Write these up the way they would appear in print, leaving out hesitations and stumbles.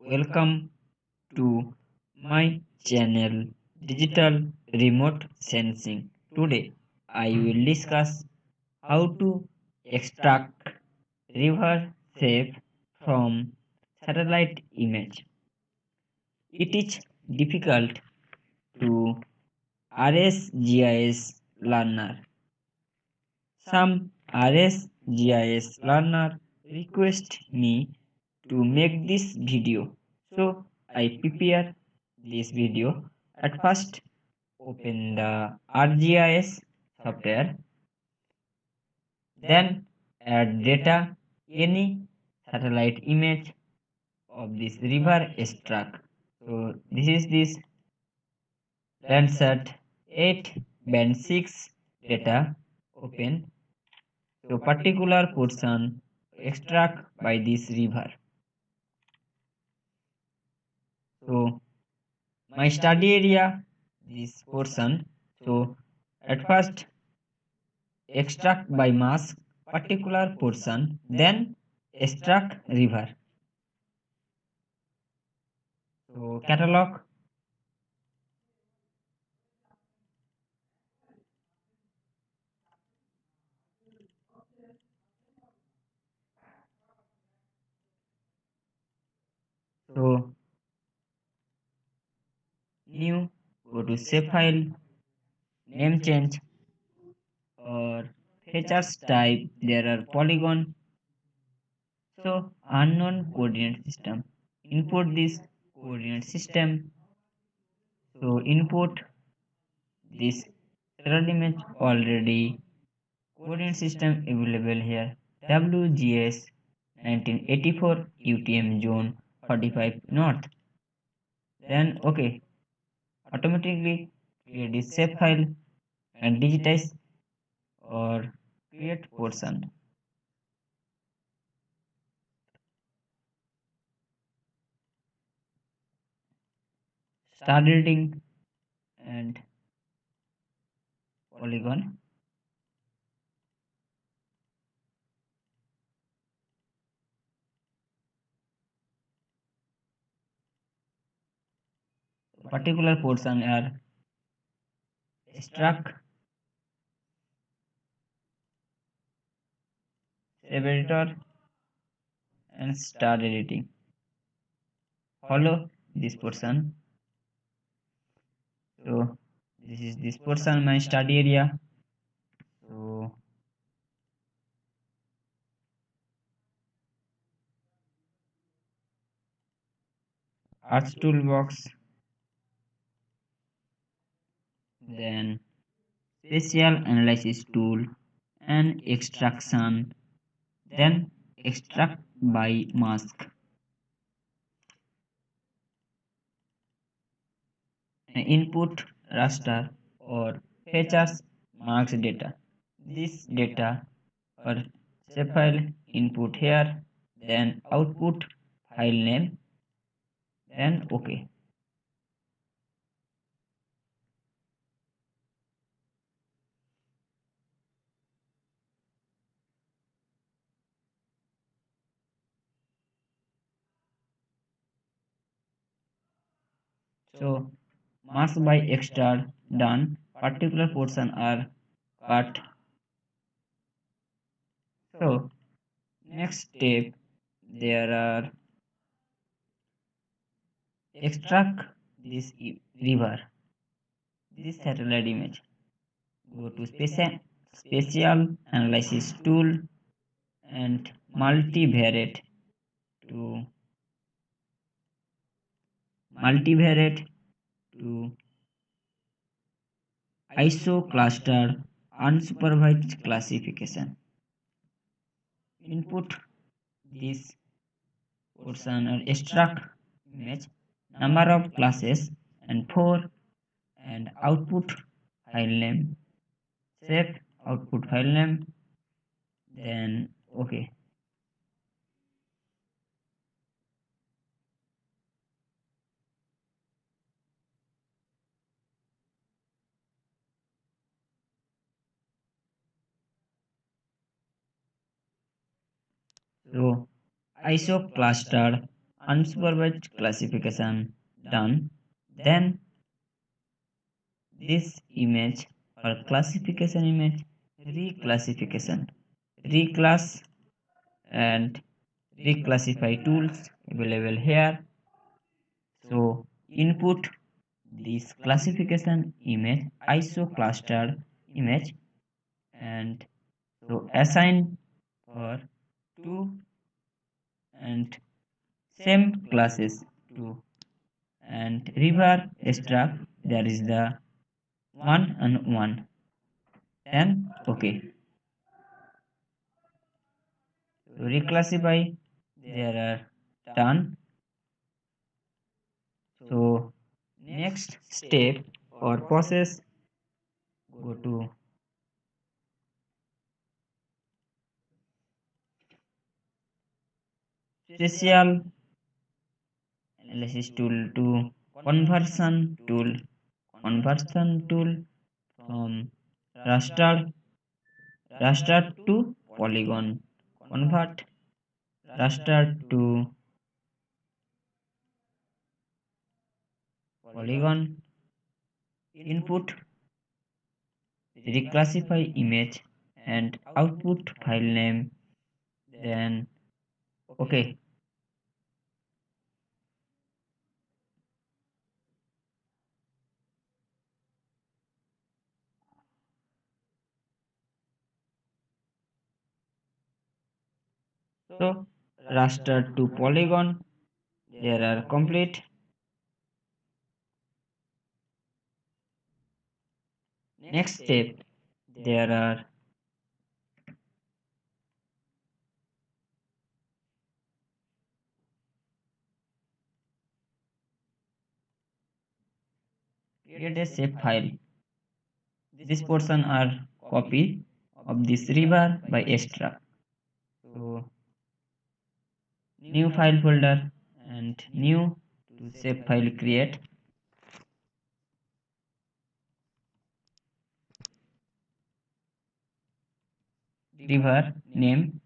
Welcome to my channel Digital Remote Sensing. Today I will discuss how to extract river shape from satellite image. It is difficult to RSGIS learner. Some RSGIS learner request me to make this video, so I prepare this video. At first, open the ArcGIS software, then add data, any satellite image of this river extract. So this is this Landsat 8 band 6 data. Open. So particular portion extract by this river. So my study area, this portion. So at first extract by mask particular portion, then extract river. So catalog. So new, go to save file, name change, or features type, there are polygon. So unknown coordinate system, input this coordinate system. So input this serial image, already coordinate system available here, WGS 1984 UTM zone 45 north. Then okay, automatically create this shape file and digitize or create portion. Start editing and polygon. Particular portion are struck, save editor, and start editing. Follow this portion. So this is this portion, my study area. So Arch toolbox, then spatial analysis tool and extraction, then extract by mask. Input raster or features marks data. This data or shape file input here, then output file name, then OK. So mask by extract done, particular portion are cut. So next step, there are extract this river, this satellite image. Go to spatial analysis tool and multivariate to ISO cluster unsupervised classification. Input this portion or extract image, number of classes and 4, and output file name, save output file name, then OK. So ISO cluster unsupervised classification done, then this image or classification image reclassification, reclass and reclassify tools available here. So input this classification image iso clustered image, and so assign for 2 and same classes 2, and river struct there is the 1 and 1, then okay. So reclassify there are done. So next step or process, go to special analysis tool to conversion tool, conversion tool from raster to polygon, convert raster to polygon, input reclassify image and output file name, then okay. So raster to polygon there are complete. Next step, there are create a shape file. This portion are copy of this river by extra. So new file folder and new to shape file create. River name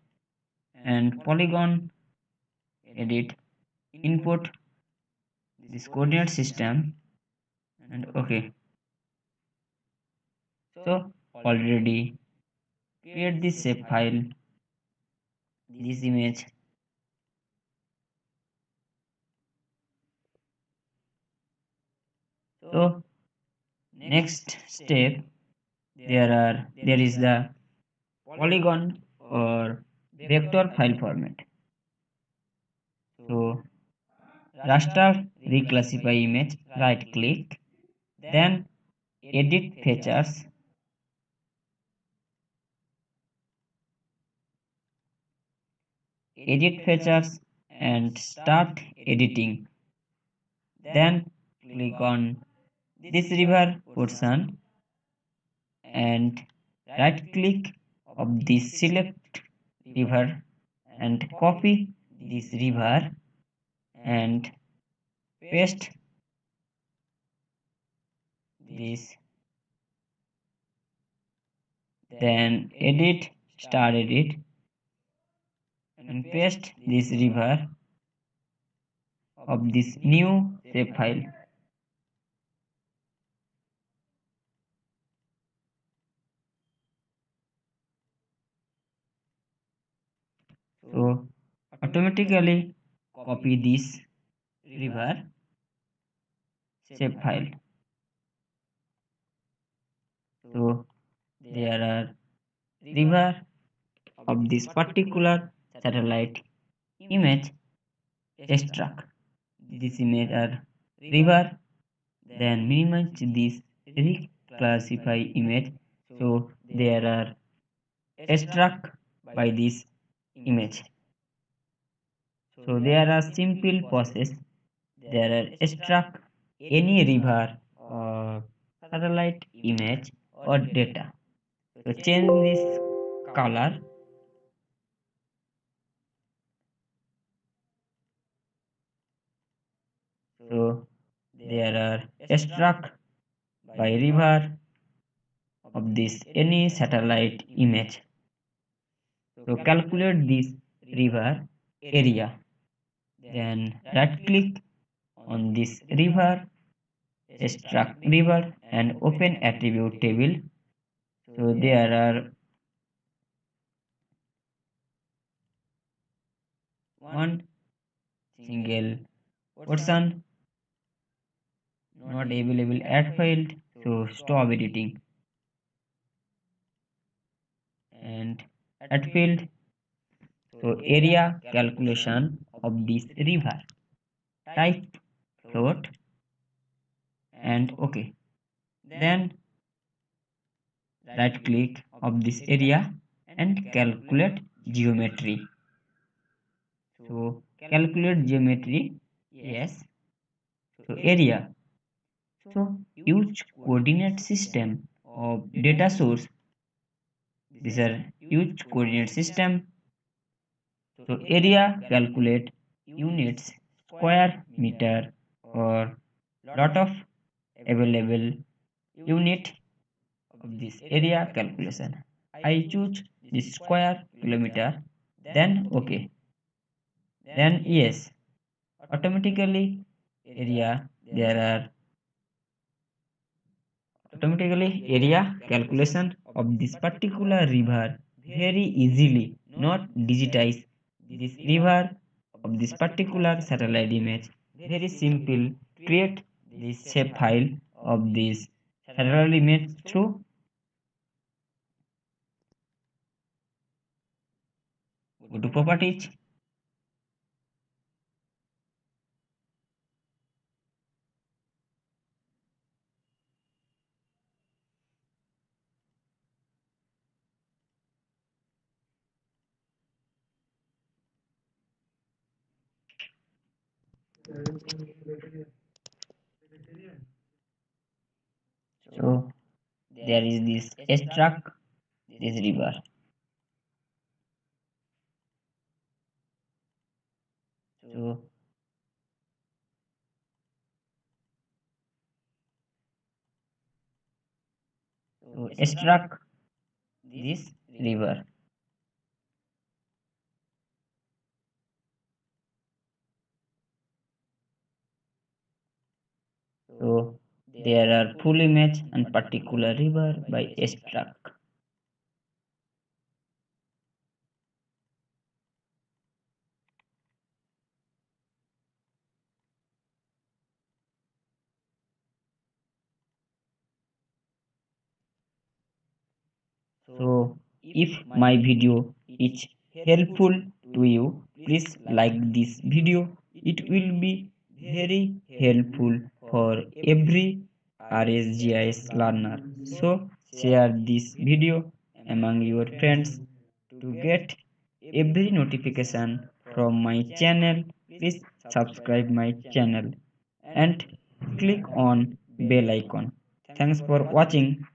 and polygon edit, input this coordinate system, and okay. So already create this shape file, this image. So next step, there is the polygon or vector file format. So raster reclassify image, right click, then edit features, and start editing. Then click on this river portion and right click of this select river and copy this river and paste this, then edit, start edit, and paste this river of this new shape file. So automatically copy this river shape file. So there are river of this particular satellite image extract. This image are river, then minimize this reclassify image. So there are extract by this image. So there are simple process. There are extract any river or satellite image or data. So change this color. So there are extract by river of this any satellite image. So calculate this river area. Then right click on this river, extract river and open attribute table. So there are one single person not available at field. So stop editing and at field. So area calculation of this river. Type float and OK. Then right click of this area and calculate geometry. So calculate geometry, yes. So area. So use coordinate system of data source. These are use coordinate system. So area calculate units square meter or lot of available unit of this area calculation. I choose the square kilometer, then OK. Then yes, automatically area there are automatically area calculation of this particular river very easily not digitize this river of this particular satellite image. Very simple, create this shape file of this satellite image through go to properties. So there is this extract this river. So extract this river. So there are full image and particular river by extract. So if my video is helpful to you, please like this video. It will be very helpful for every RSGIS learner. So share this video among your friends to get every notification from my channel. Please subscribe my channel and click on bell icon. Thanks for watching.